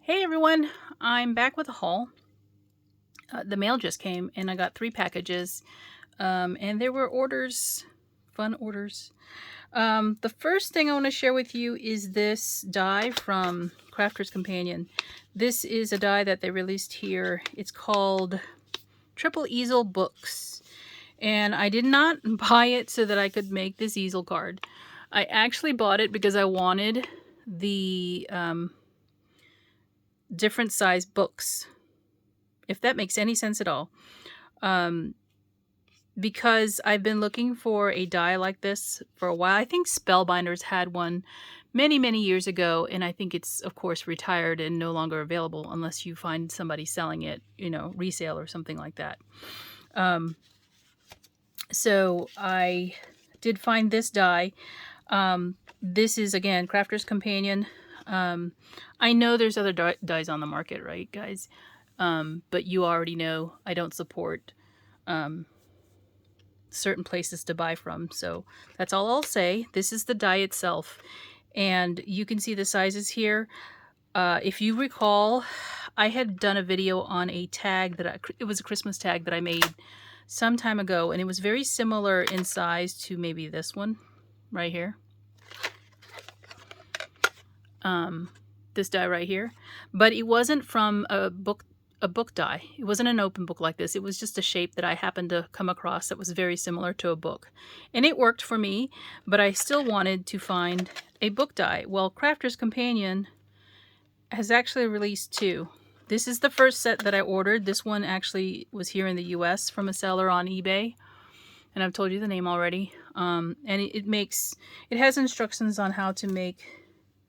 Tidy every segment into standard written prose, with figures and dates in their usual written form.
Hey everyone, I'm back with a haul. The mail just came and I got 3 packages, and there were orders, fun orders. The first thing I want to share with you is this die from Crafter's Companion. This is a die that they released here. It's called Triple Easel Books, and I did not buy it so that I could make this easel card. I actually bought it because I wanted the different size books, if that makes any sense at all. Because I've been looking for a die like this for a while. I think Spellbinders had one many, many years ago, and I think it's, of course, retired and no longer available unless you find somebody selling it, resale or something like that. So I did find this die. This is, again, Crafter's Companion. I know there's other dies on the market, right, guys? But you already know I don't support certain places to buy from, so that's all I'll say. This is the die itself, and you can see the sizes here. If you recall, I had done a video on a tag it was a Christmas tag that I made some time ago, and it was very similar in size to maybe this one right here. This die right here, but it wasn't from a book die. It wasn't an open book like this. It was just a shape that I happened to come across that was very similar to a book, and it worked for me, but I still wanted to find a book die. Well, Crafter's Companion has actually released 2. This is the first set that I ordered. This one actually was here in the US from a seller on eBay, and I've told you the name already. And it has instructions on how to make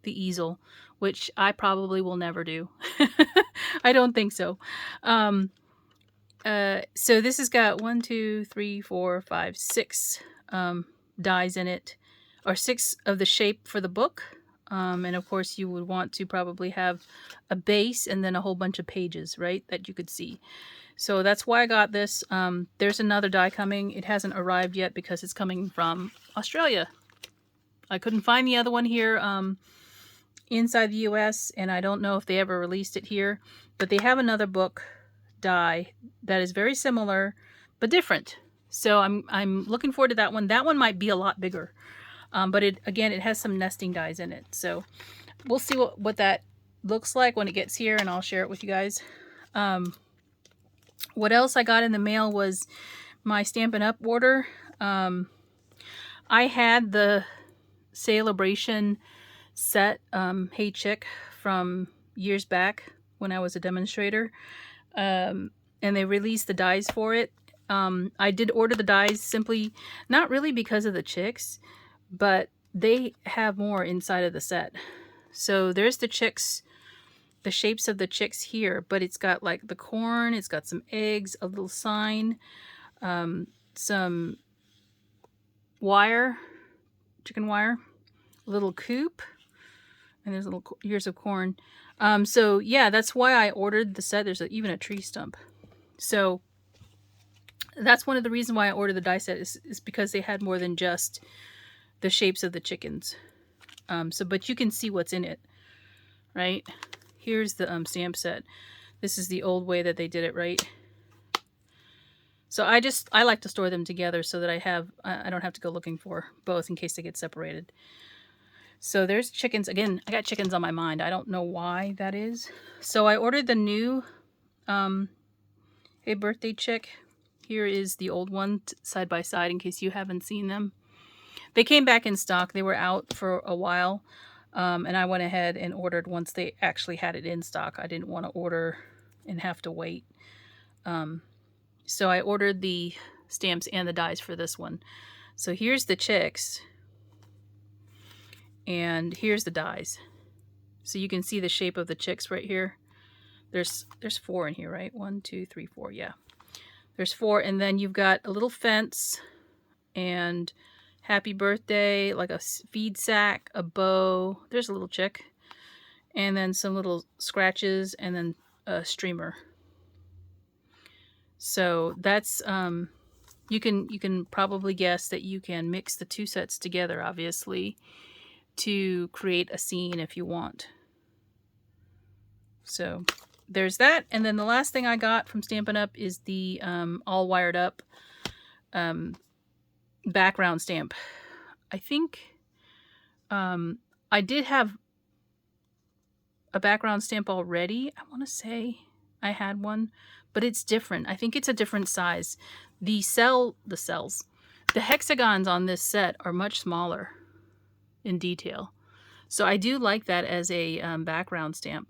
the easel, which I probably will never do. I don't think so. So this has got 1, 2, 3, 4, 5, 6 dies in it, or 6 of the shape for the book. And of course you would want to probably have a base and then a whole bunch of pages, right, that you could see. So that's why I got this. There's another die coming. It hasn't arrived yet because it's coming from Australia. I couldn't find the other one here inside the US, and I don't know if they ever released it here, but they have another book die that is very similar but different. So I'm looking forward to that one. That one might be a lot bigger, but it has some nesting dies in it. So we'll see what that looks like when it gets here, and I'll share it with you guys. What else I got in the mail was my Stampin' Up order. I had the Celebration set, Hey Chick, from years back when I was a demonstrator, and they released the dies for it. I did order the dies simply, not really because of the chicks, but they have more inside of the set. So there's the chicks, the shapes of the chicks here, but it's got like the corn, it's got some eggs, a little sign, some wire, chicken wire, a little coop, and there's little ears of corn. So yeah, that's why I ordered the set. There's even a tree stump. So that's one of the reasons why I ordered the die set, is because they had more than just the shapes of the chickens. But you can see what's in it, right? Here's the stamp set. This is the old way that they did it, right? So I like to store them together so that I don't have to go looking for both in case they get separated. So there's chickens. Again, I got chickens on my mind. I don't know why that is. So I ordered the new Hey Birthday Chick. Here is the old one side by side in case you haven't seen them. They came back in stock. They were out for a while, and I went ahead and ordered once they actually had it in stock. I didn't want to order and have to wait. So I ordered the stamps and the dies for this one. So here's the chicks, and here's the dies. So you can see the shape of the chicks right here. There's 4 in here, right? 1, 2, 3, 4. Yeah, there's 4, and then you've got a little fence and happy birthday, like a feed sack, a bow. There's a little chick, and then some little scratches, and then a streamer. So that's you can probably guess that you can mix the 2 sets together, obviously, to create a scene if you want. So there's that. And then the last thing I got from Stampin' Up is the all wired up background stamp. I think I did have a background stamp already. I want to say I had one, but it's different. I think it's a different size. The hexagons on this set are much smaller in detail. So I do like that as a background stamp.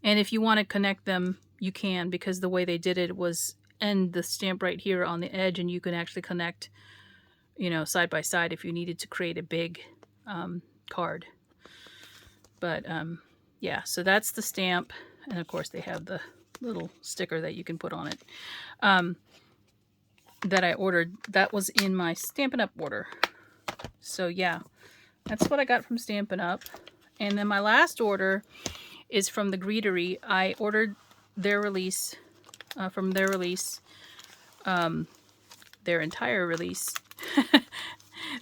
And if you want to connect them, you can, because the way they did it was end the stamp right here on the edge, and you can actually connect, you know, side by side if you needed to create a big card. But yeah, so that's the stamp. And of course they have the little sticker that you can put on it that I ordered. That was in my Stampin' Up order. So yeah, that's what I got from Stampin' Up. And then my last order is from the Greetery. I ordered their release, from their release, their entire release.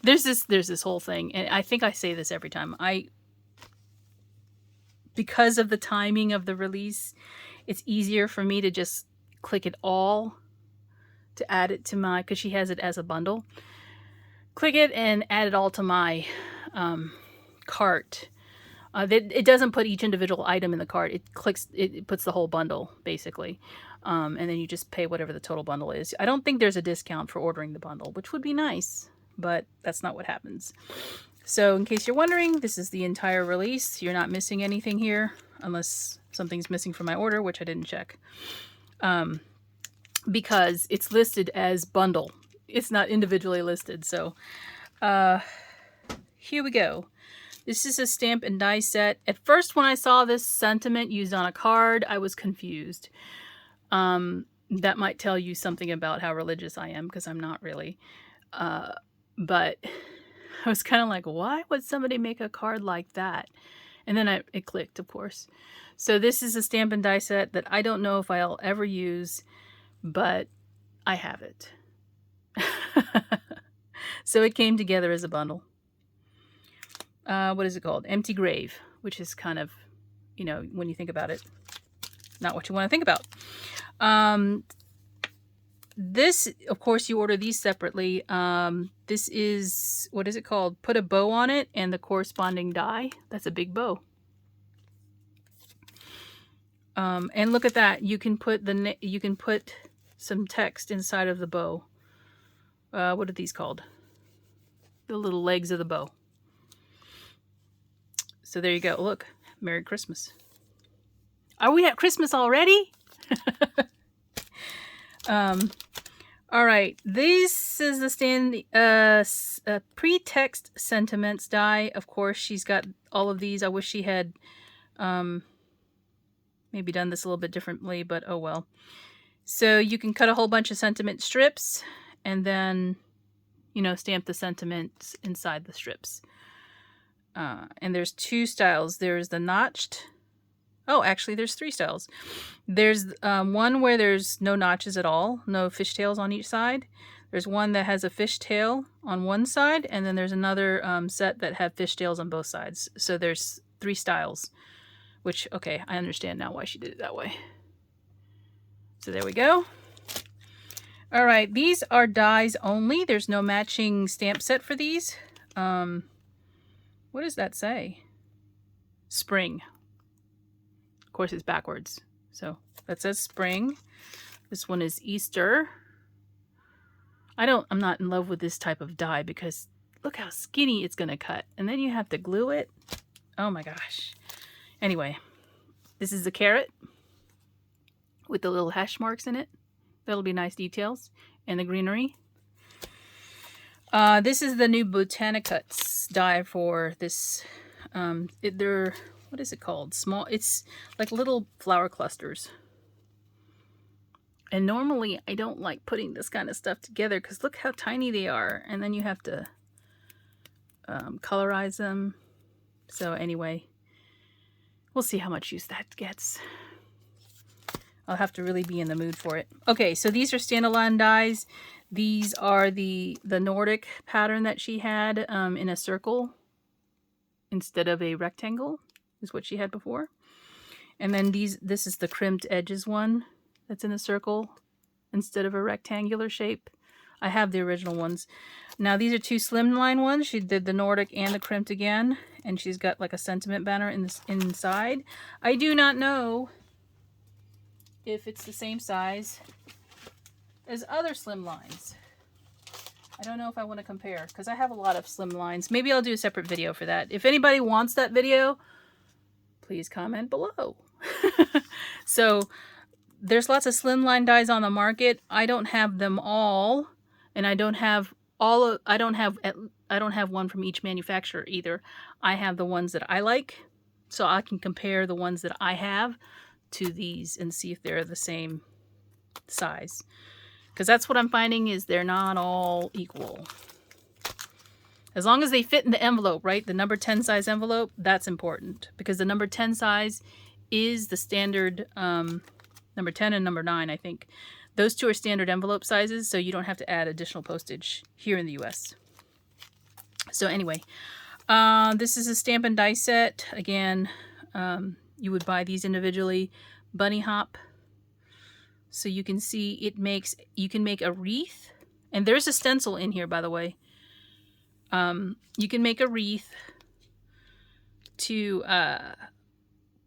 There's this whole thing, and I think I say this every time. Because of the timing of the release, it's easier for me to just click it all to add it to my, because she has it as a bundle. Click it and add it all to my cart. It doesn't put each individual item in the cart. It puts the whole bundle, basically. And then you just pay whatever the total bundle is. I don't think there's a discount for ordering the bundle, which would be nice, but that's not what happens. So in case you're wondering, this is the entire release. You're not missing anything here, unless something's missing from my order, which I didn't check. Because it's listed as bundle. It's not individually listed. So here we go. This is a stamp and die set. At first, when I saw this sentiment used on a card, I was confused. That might tell you something about how religious I am, because I'm not really. But I was kind of like, why would somebody make a card like that? And then it clicked, of course. So this is a stamp and die set that I don't know if I'll ever use, but I have it. So it came together as a bundle. What is it called? Empty Grave, which is kind of, you know, when you think about it, not what you want to think about. This, of course, you order these separately. This is, what is it called? Put a bow on it and the corresponding die. That's a big bow. And look at that. You can put some text inside of the bow. What are these called? The little legs of the bow. So there you go. Look, Merry Christmas. Are we at Christmas already? All right, this is the pre-text sentiments die. Of course, she's got all of these. I wish she had maybe done this a little bit differently, but oh well. So you can cut a whole bunch of sentiment strips and then, you know, stamp the sentiments inside the strips. And there's two styles. There's the notched. Oh, actually, there's three styles. There's one where there's no notches at all, no fishtails on each side. There's one that has a fishtail on one side, and then there's another set that have fishtails on both sides. So there's three styles, which, okay, I understand now why she did it that way. So there we go. All right, these are dies only. There's no matching stamp set for these. What does that say? Spring. Of course, it's backwards. So that says spring. This one is Easter. I'm not in love with this type of die because look how skinny it's going to cut. And then you have to glue it. Oh my gosh. Anyway, this is the carrot with the little hash marks in it. That'll be nice details. And the greenery. This is the new Botanicuts die for this. They're, what is it called? Small. It's like little flower clusters. And normally I don't like putting this kind of stuff together because look how tiny they are. And then you have to colorize them. So anyway, we'll see how much use that gets. I'll have to really be in the mood for it. Okay, so these are standalone dies. These are the Nordic pattern that she had in a circle instead of a rectangle. is what she had before. And then this is the crimped edges one that's in a circle instead of a rectangular shape. I have the original ones. Now these are two slimline ones. She did the Nordic and the crimped again, and she's got like a sentiment banner in this inside. I do not know if it's the same size as other slimlines. I don't know if I want to compare because I have a lot of slimlines. Maybe I'll do a separate video for that. If anybody wants that video, please comment below. So there's lots of slimline dies on the market. I don't have them all, and I don't have one from each manufacturer either. I have the ones that I like, so I can compare the ones that I have to these and see if they're the same size. Because that's what I'm finding is they're not all equal. As long as they fit in the envelope, right? The number 10 size envelope, that's important. Because the number 10 size is the standard, number 10 and number 9, I think. Those two are standard envelope sizes, so you don't have to add additional postage here in the US. So anyway, this is a Stampin' die set. Again, you would buy these individually. Bunny hop. So you can see you can make a wreath. And there's a stencil in here, by the way. You can make a wreath to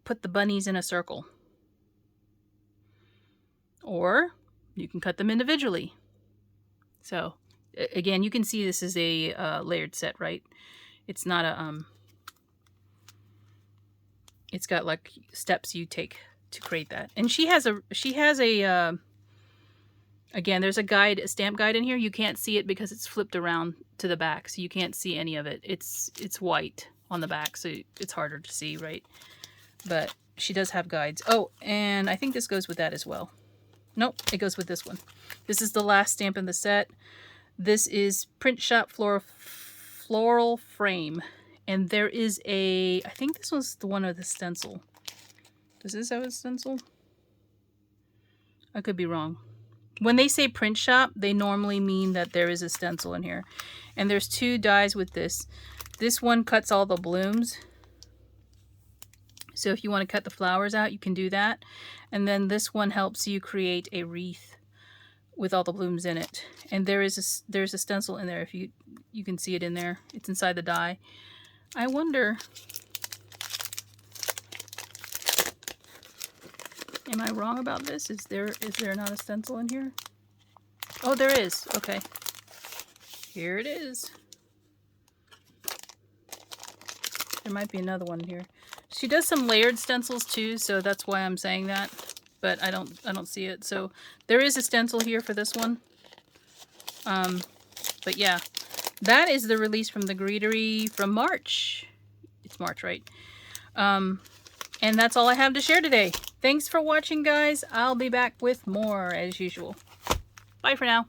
put the bunnies in a circle. Or you can cut them individually. So again, you can see this is a layered set, right? It's not a it's got like steps you take to create that. And she has a again, there's a stamp guide in here. You can't see it because it's flipped around to the back, so you can't see any of it. It's white on the back, so it's harder to see, right? But she does have guides. Oh, and I think this goes with that as well. Nope, it goes with this one. This is the last stamp in the set. This is Print Shop Floral Frame. And there is I think this was the one with the stencil. Does this have a stencil? I could be wrong. When they say print shop, they normally mean that there is a stencil in here. And there's two dies with this. This one cuts all the blooms. So if you want to cut the flowers out, you can do that. And then this one helps you create a wreath with all the blooms in it. And there's a stencil in there. If you can see it in there. It's inside the die. I wonder, am I wrong about this? Is there not a stencil in here? Oh, there is. Okay. Here it is. There might be another one here. She does some layered stencils too, so that's why I'm saying that. But I don't see it. So there is a stencil here for this one. But yeah, that is the release from the Greetery from March. It's March, right? And that's all I have to share today. Thanks for watching, guys. I'll be back with more as usual. Bye for now.